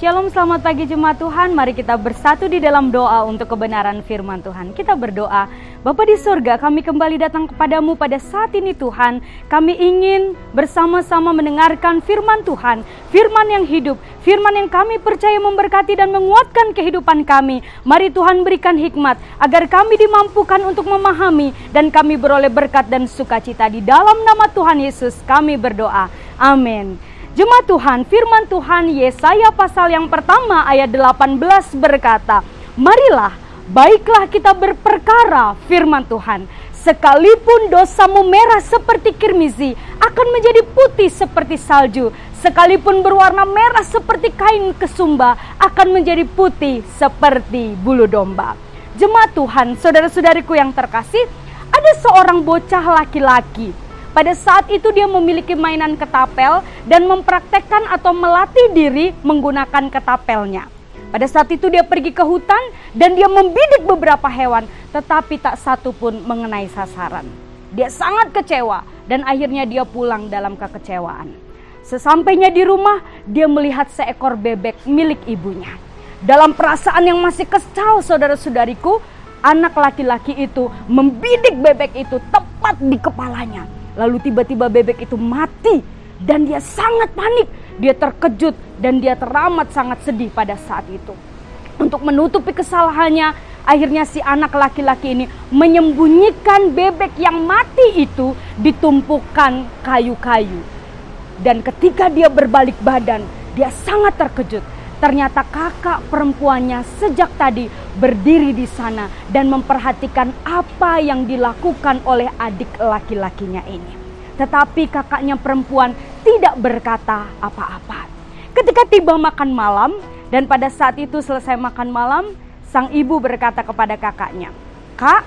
Shalom, selamat pagi jemaat Tuhan. Mari kita bersatu di dalam doa untuk kebenaran firman Tuhan. Kita berdoa, Bapa di surga, kami kembali datang kepadamu pada saat ini Tuhan. Kami ingin bersama-sama mendengarkan firman Tuhan, firman yang hidup, firman yang kami percaya memberkati dan menguatkan kehidupan kami. Mari Tuhan berikan hikmat, agar kami dimampukan untuk memahami dan kami beroleh berkat dan sukacita. Di dalam nama Tuhan Yesus kami berdoa, amin. Jemaat Tuhan, firman Tuhan Yesaya pasal yang pertama ayat 18 berkata, marilah, baiklah kita berperkara firman Tuhan. Sekalipun dosamu merah seperti kirmizi, akan menjadi putih seperti salju. Sekalipun berwarna merah seperti kain kesumba, akan menjadi putih seperti bulu domba. Jemaat Tuhan, saudara-saudariku yang terkasih, ada seorang bocah laki-laki. Pada saat itu dia memiliki mainan ketapel dan mempraktekkan atau melatih diri menggunakan ketapelnya. Pada saat itu dia pergi ke hutan dan dia membidik beberapa hewan, tetapi tak satu pun mengenai sasaran. Dia sangat kecewa dan akhirnya dia pulang dalam kekecewaan. Sesampainya di rumah, dia melihat seekor bebek milik ibunya. Dalam perasaan yang masih kesal, saudara-saudariku, anak laki-laki itu membidik bebek itu tepat di kepalanya. Lalu tiba-tiba bebek itu mati dan dia sangat panik, dia terkejut dan dia teramat sangat sedih pada saat itu. Untuk menutupi kesalahannya, akhirnya si anak laki-laki ini menyembunyikan bebek yang mati itu di tumpukan kayu-kayu. Dan ketika dia berbalik badan, dia sangat terkejut. Ternyata kakak perempuannya sejak tadi berdiri di sana dan memperhatikan apa yang dilakukan oleh adik laki-lakinya ini. Tetapi kakaknya perempuan tidak berkata apa-apa. Ketika tiba makan malam dan pada saat itu selesai makan malam, sang ibu berkata kepada kakaknya, "Kak,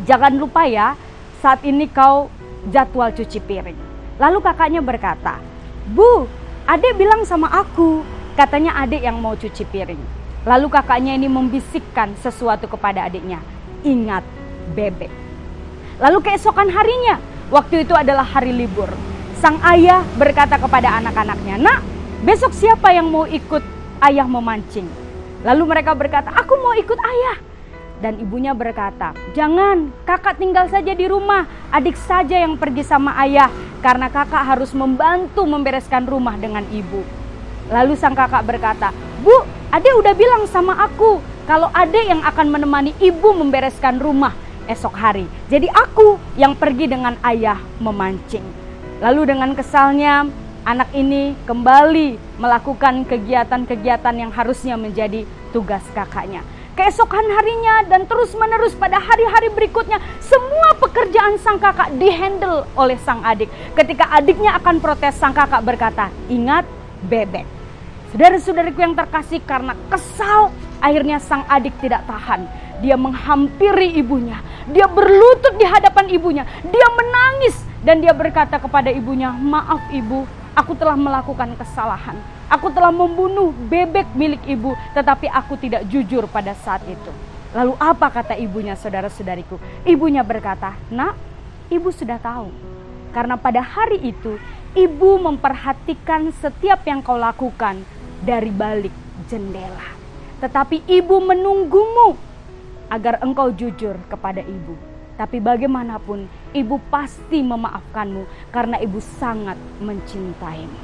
jangan lupa ya, saat ini kau jadwal cuci piring." Lalu kakaknya berkata, "Bu, adek bilang sama aku, katanya adik yang mau cuci piring." Lalu kakaknya ini membisikkan sesuatu kepada adiknya, "Ingat bebek." Lalu keesokan harinya, waktu itu adalah hari libur, sang ayah berkata kepada anak-anaknya, "Nak, besok siapa yang mau ikut ayah memancing?" Lalu mereka berkata, "Aku mau ikut ayah." Dan ibunya berkata, "Jangan, kakak tinggal saja di rumah, adik saja yang pergi sama ayah, karena kakak harus membantu membereskan rumah dengan ibu." Lalu sang kakak berkata, "Bu, adek udah bilang sama aku kalau adek yang akan menemani ibu membereskan rumah esok hari. Jadi aku yang pergi dengan ayah memancing." Lalu dengan kesalnya, anak ini kembali melakukan kegiatan-kegiatan yang harusnya menjadi tugas kakaknya. Keesokan harinya dan terus-menerus pada hari-hari berikutnya, semua pekerjaan sang kakak dihandle oleh sang adik. Ketika adiknya akan protes, sang kakak berkata, "Ingat bebek." Saudara-saudariku yang terkasih, karena kesal, akhirnya sang adik tidak tahan. Dia menghampiri ibunya, dia berlutut di hadapan ibunya, dia menangis dan dia berkata kepada ibunya, "Maaf ibu, aku telah melakukan kesalahan. Aku telah membunuh bebek milik ibu, tetapi aku tidak jujur pada saat itu." Lalu apa kata ibunya, saudara-saudariku? Ibunya berkata, "Nak, ibu sudah tahu. Karena pada hari itu, ibu memperhatikan setiap yang kau lakukan dari balik jendela. Tetapi ibu menunggumu agar engkau jujur kepada ibu. Tapi bagaimanapun, ibu pasti memaafkanmu karena ibu sangat mencintaimu."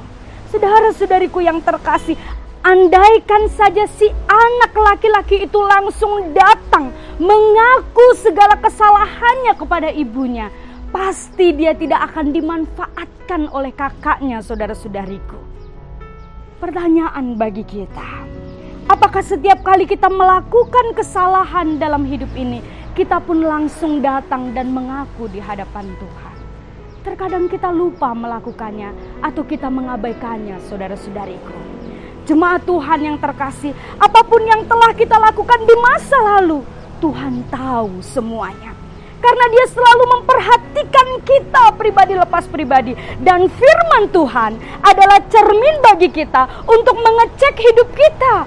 Saudara-saudariku yang terkasih, andaikan saja si anak laki-laki itu langsung datang mengaku segala kesalahannya kepada ibunya, pasti dia tidak akan dimanfaatkan oleh kakaknya, saudara-saudariku. Pertanyaan bagi kita, apakah setiap kali kita melakukan kesalahan dalam hidup ini, kita pun langsung datang dan mengaku di hadapan Tuhan? Terkadang kita lupa melakukannya atau kita mengabaikannya, saudara-saudariku. Jemaat Tuhan yang terkasih, apapun yang telah kita lakukan di masa lalu, Tuhan tahu semuanya. Karena dia selalu memperhatikan kita pribadi lepas pribadi. Dan firman Tuhan adalah cermin bagi kita untuk mengecek hidup kita.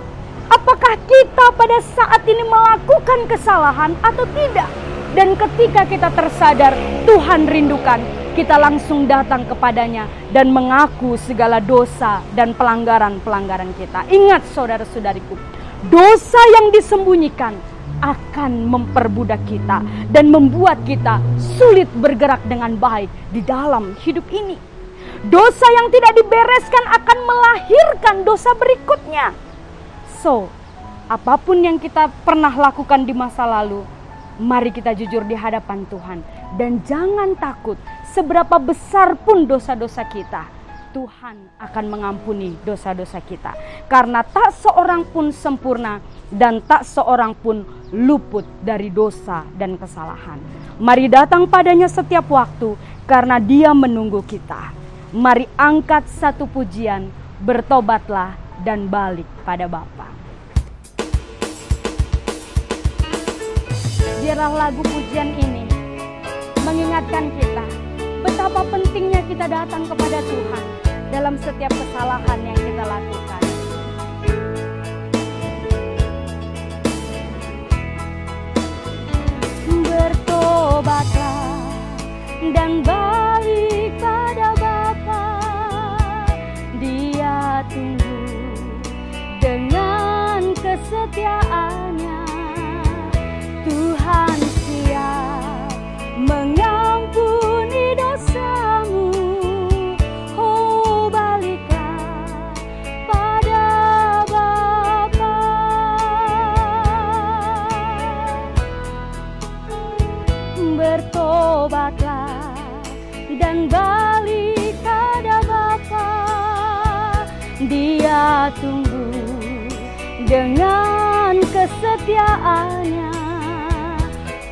Apakah kita pada saat ini melakukan kesalahan atau tidak? Dan ketika kita tersadar, Tuhan rindukan kita langsung datang kepadanya dan mengaku segala dosa dan pelanggaran-pelanggaran kita. Ingat saudara-saudariku, dosa yang disembunyikan akan memperbudak kita dan membuat kita sulit bergerak dengan baik di dalam hidup ini. Dosa yang tidak dibereskan akan melahirkan dosa berikutnya. So, apapun yang kita pernah lakukan di masa lalu, mari kita jujur di hadapan Tuhan. Dan jangan takut, seberapa besar pun dosa-dosa kita, Tuhan akan mengampuni dosa-dosa kita. Karena tak seorang pun sempurna dan tak seorang pun luput dari dosa dan kesalahan. Mari datang padanya setiap waktu karena Dia menunggu kita. Mari angkat satu pujian, bertobatlah dan balik pada Bapa. Biarlah lagu pujian ini mengingatkan kita betapa pentingnya kita datang kepada Tuhan dalam setiap kesalahan yang kita lakukan. Bertobatlah dan balik pada Bapa. Dia tunggu dengan kesetiaannya. Tuhan siap mengampuni dosamu. Oh, baliklah pada Bapa. Bertobatlah dan balik pada Bapa. Dia tunggu dengan kesetiaannya.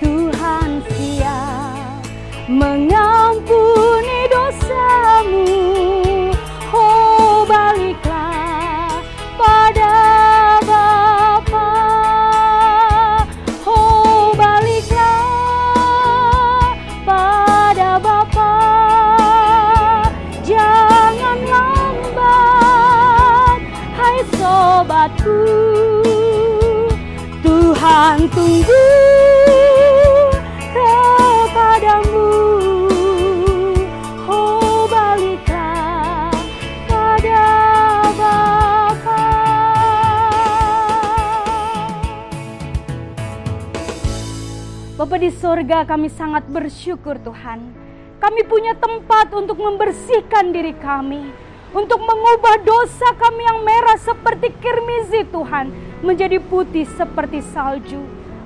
Tuhan siap mengampuni dosamu. Oh, baliklah pada Bapa. Oh, baliklah pada Bapa. Jangan lambat, hai sobatku. Tuhan tunggu kepadamu. Oh, baliklah pada Bapa. Bapa di sorga, kami sangat bersyukur Tuhan. Kami punya tempat untuk membersihkan diri kami, untuk mengubah dosa kami yang merah seperti kirmizi Tuhan, menjadi putih seperti salju.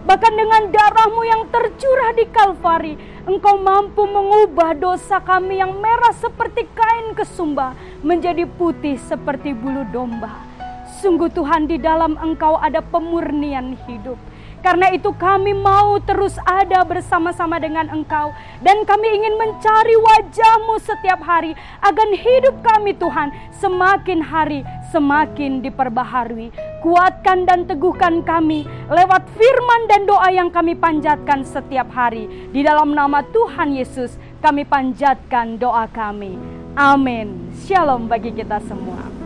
Bahkan dengan darah-Mu yang tercurah di Kalvari, Engkau mampu mengubah dosa kami yang merah seperti kain kesumba, menjadi putih seperti bulu domba. Sungguh Tuhan, di dalam Engkau ada pemurnian hidup. Karena itu kami mau terus ada bersama-sama dengan Engkau. Dan kami ingin mencari wajah-Mu setiap hari, agar hidup kami Tuhan semakin hari semakin diperbaharui. Kuatkan dan teguhkan kami lewat firman dan doa yang kami panjatkan setiap hari. Di dalam nama Tuhan Yesus kami panjatkan doa kami. Amin. Shalom bagi kita semua.